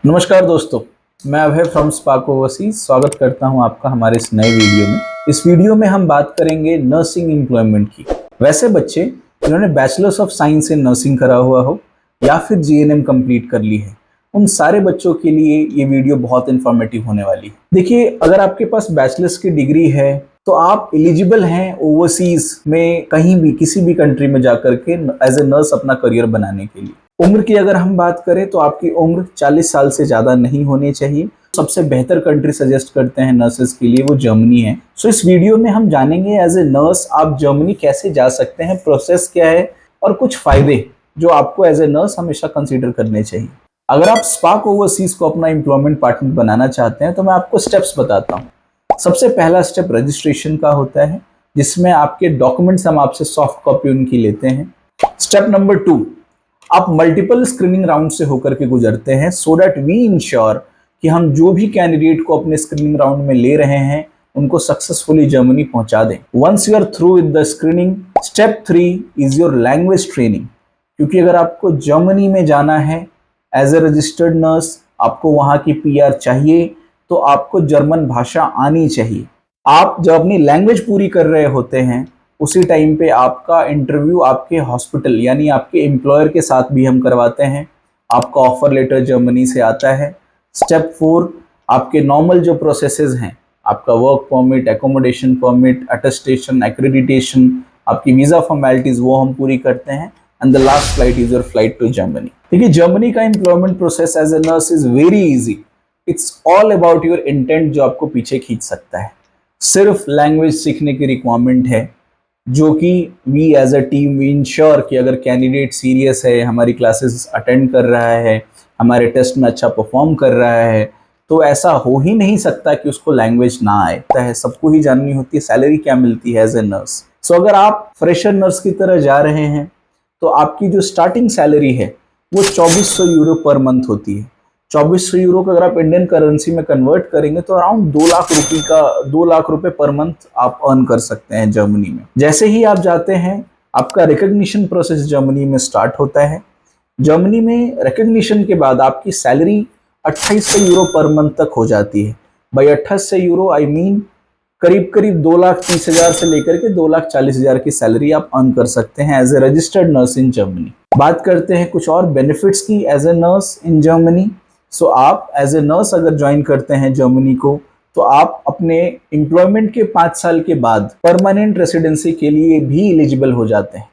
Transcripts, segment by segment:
नमस्कार दोस्तों, मैं अभय फ्रॉम स्पार्क ओवरसीज स्वागत करता हूं आपका हमारे इस नए वीडियो में। इस वीडियो में हम बात करेंगे नर्सिंग एम्प्लॉयमेंट की। वैसे बच्चे जिन्होंने bachelors of science in nursing करा हुआ हो या फिर जीएनएम कंप्लीट कर ली है, उन सारे बच्चों के लिए ये वीडियो बहुत इंफॉर्मेटिव होने वाली है। देखिए, अगर आपके पास बैचलर्स की डिग्री है तो आप एलिजिबल हैं ओवरसीज में कहीं भी किसी भी कंट्री में जाकर के एज ए नर्स अपना करियर बनाने के लिए। उम्र की अगर हम बात करें तो आपकी उम्र 40 साल से ज्यादा नहीं होनी चाहिए। सबसे बेहतर कंट्री सजेस्ट करते हैं नर्सेस के लिए, वो जर्मनी है। सो इस वीडियो में हम जानेंगे एज ए नर्स आप जर्मनी कैसे जा सकते हैं, प्रोसेस क्या है और कुछ फायदे जो आपको एज ए नर्स हमेशा कंसीडर करने चाहिए। अगर आप स्पार्क ओवरसीज को अपना एम्प्लॉयमेंट पार्टनर बनाना चाहते हैं तो मैं आपको स्टेप्स बताता हूँ। सबसे पहला स्टेप रजिस्ट्रेशन का होता है, जिसमें आपके डॉक्यूमेंट्स हम आपसे सॉफ्ट कॉपी उनकी लेते हैं। स्टेप नंबर 2, आप मल्टीपल स्क्रीनिंग राउंड से होकर के गुजरते हैं सो दैट वी इंश्योर कि हम जो भी कैंडिडेट को अपने स्क्रीनिंग राउंड में ले रहे हैं उनको सक्सेसफुली जर्मनी पहुंचा दें। Once you are through with the screening, step 3 is your language training. क्योंकि अगर आपको जर्मनी में जाना है एज ए रजिस्टर्ड नर्स, आपको वहां की पीआर चाहिए, तो आपको जर्मन भाषा आनी चाहिए। आप जब अपनी लैंग्वेज पूरी कर रहे होते हैं उसी टाइम पे आपका इंटरव्यू आपके हॉस्पिटल यानी आपके एम्प्लॉयर के साथ भी हम करवाते हैं। आपका ऑफर लेटर जर्मनी से आता है। स्टेप 4, आपके नॉर्मल जो प्रोसेसेस हैं, आपका work permit, accommodation permit, attestation, accreditation, आपकी वीजा फॉर्मेलिटीज, वो हम पूरी करते हैं। And the last flight is your flight to Germany. देखिए, जर्मनी का employment process as a nurse is very easy. It's all about your intent जो आपको पीछे खींच सकता है। सिर्फ लैंग्वेज सीखने की रिक्वायरमेंट है, जो कि we as a team we ensure कि अगर कैंडिडेट सीरियस है, हमारी क्लासेस अटेंड कर रहा है, हमारे टेस्ट में अच्छा परफॉर्म कर रहा है, तो ऐसा हो ही नहीं सकता कि उसको लैंग्वेज ना आए। सबको ही जाननी होती है सैलरी क्या मिलती है एज ए नर्स। सो अगर आप फ्रेशर नर्स की तरह जा रहे हैं तो आपकी जो स्टार्टिंग सैलरी है वो 2400 यूरो पर मंथ होती है। 2400 यूरो को अगर आप इंडियन करेंसी में कन्वर्ट करेंगे तो अराउंड 2 लाख रुपए पर मंथ आप अर्न कर सकते हैं जर्मनी में। जैसे ही आप जाते हैं, आपका रिकॉग्निशन प्रोसेस जर्मनी में स्टार्ट होता है। जर्मनी में रिकॉग्निशन के बाद आपकी सैलरी 2800 यूरो पर मंथ तक हो जाती है। भाई 2800 यूरो आई मीन करीब करीब 2,30,000 से लेकर के 2,40,000 की सैलरी आप अर्न कर सकते हैं as a registered nurse in Germany. बात करते हैं कुछ और बेनिफिट्स की as a nurse in Germany. So आप एज ए नर्स अगर ज्वाइन करते हैं जर्मनी को, तो आप अपने एम्प्लॉयमेंट के 5 साल के बाद परमानेंट रेसिडेंसी के लिए भी एलिजिबल हो जाते हैं।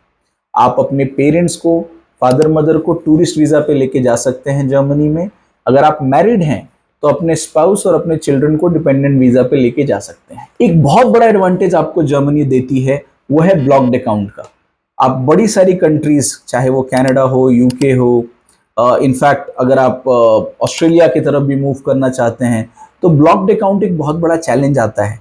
आप अपने पेरेंट्स को, फादर मदर को टूरिस्ट वीजा पे लेके जा सकते हैं जर्मनी में। अगर आप मैरिड हैं तो अपने स्पाउस और अपने चिल्ड्रन को डिपेंडेंट वीजा पे लेके जा सकते हैं। एक बहुत बड़ा एडवांटेज आपको जर्मनी देती है, वो है ब्लॉक्ड अकाउंट का। आप बड़ी सारी कंट्रीज, चाहे वो कनाडा हो, यूके हो, इनफैक्ट अगर आप ऑस्ट्रेलिया की तरफ भी मूव करना चाहते हैं तो ब्लॉक्ड अकाउंट एक बहुत बड़ा चैलेंज आता है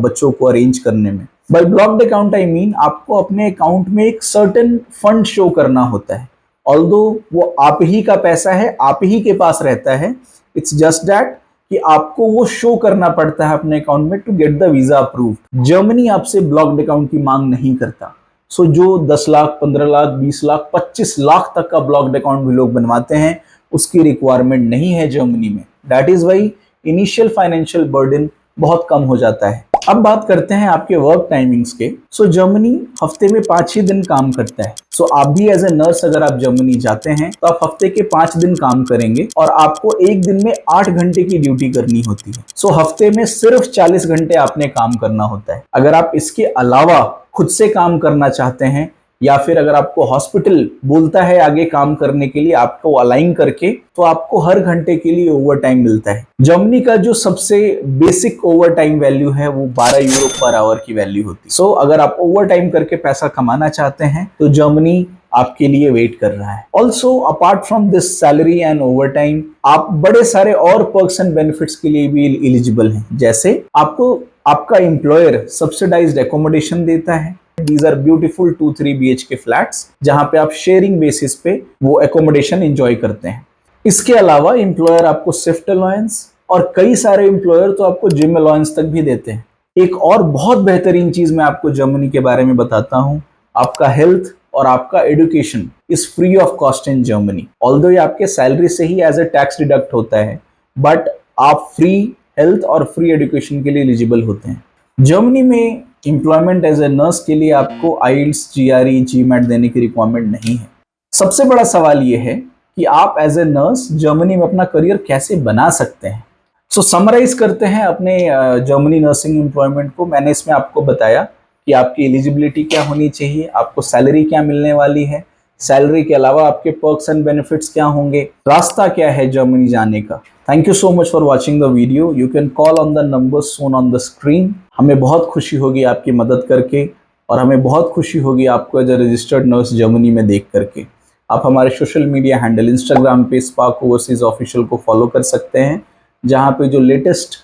बच्चों को अरेंज करने में। By blocked account I mean आपको अपने अकाउंट में एक सर्टेन फंड शो करना होता है। ऑल्दो वो आप ही का पैसा है, आप ही के पास रहता है, इट्स जस्ट दैट कि आपको वो शो करना पड़ता है अपने अकाउंट में to get the visa approved. Germany आपसे ब्लॉक्ड अकाउंट की मांग नहीं करता। सो जो 10 लाख, 15 लाख, 20 लाख, 25 लाख तक का ब्लॉक्ड अकाउंट भी लोग बनवाते हैं, उसकी रिक्वायरमेंट नहीं है जर्मनी में। That is why initial financial burden बहुत कम हो जाता है। अब बात करते हैं आपके वर्क टाइमिंग्स के। सो जर्मनी हफ्ते में 5 ही दिन काम करता है। सो आप भी एज ए नर्स अगर आप जर्मनी जाते हैं तो आप हफ्ते के 5 दिन काम करेंगे और आपको एक दिन में 8 घंटे की ड्यूटी करनी होती है। सो हफ्ते में सिर्फ 40 घंटे आपने काम करना होता है। अगर आप इसके अलावा खुद से काम करना चाहते हैं या फिर अगर आपको हॉस्पिटल बोलता है आगे काम करने के लिए आपको अलाइन करके, तो आपको हर घंटे के लिए ओवर टाइम मिलता है। जर्मनी का जो सबसे बेसिक ओवर टाइम वैल्यू है वो 12 यूरो पर आवर की वैल्यू होती है। सो अगर आप ओवर टाइम करके पैसा कमाना चाहते हैं तो जर्मनी आपके लिए वेट कर रहा है। Also apart from this salary and over time, आप बड़े सारे और पर्क्स एंड बेनिफिट्स के लिए भी एलिजिबल हैं। जैसे आपको आपका एम्प्लॉयर सब्सिडाइज्ड एकोमोडेशन देता है। These are beautiful 2-3 BHK flats जहां पे आप शेयरिंग बेसिस पे वो एकोमोडेशन एंजॉय करते हैं। इसके अलावा एम्प्लॉयर आपको शिफ्ट अलाउंस और कई सारे एम्प्लॉयर तो आपको जिम अलाउंस तक भी देते हैं। एक और बहुत बेहतरीन चीज मैं आपको जर्मनी के बारे में बताता हूं, आपका हेल्थ और आपका education is free of cost in Germany. Although ये आपके सैलरी से ही एज ए टैक्स डिडक्ट होता है, बट आप फ्री हेल्थ और फ्री एजुकेशन के लिए एलिजिबल होते हैं। जर्मनी में एम्प्लॉयमेंट एज ए नर्स के लिए आपको आइल्स, जीआरई, जीमैट देने की रिक्वायरमेंट नहीं है। सबसे बड़ा सवाल यह है कि आप एज ए नर्स जर्मनी में अपना करियर कैसे बना सकते हैं। सो समराइज करते हैं अपने जर्मनी नर्सिंग एम्प्लॉयमेंट को। मैंने इसमें आपको बताया कि आपकी एलिजिबिलिटी क्या होनी चाहिए, आपको सैलरी क्या मिलने वाली है, सैलरी के अलावा आपके पर्क्स एंड बेनिफिट्स क्या होंगे, रास्ता क्या है जर्मनी जाने का। Thank you so much for watching the video. You can call on the number shown on the screen. हमें बहुत खुशी होगी आपकी मदद करके, और हमें बहुत खुशी होगी आपको as a registered nurse Germany में देख करके। आप हमारे सोशल मीडिया हैंडल इंस्टाग्राम पे स्पार्क ओवरसीज ऑफिशियल को फॉलो कर सकते हैं, जहाँ पे जो लेटेस्ट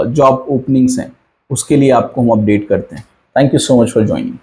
जॉब ओपनिंग्स हैं उसके लिए आपको हम अपडेट करते हैं। Thank you so much for joining.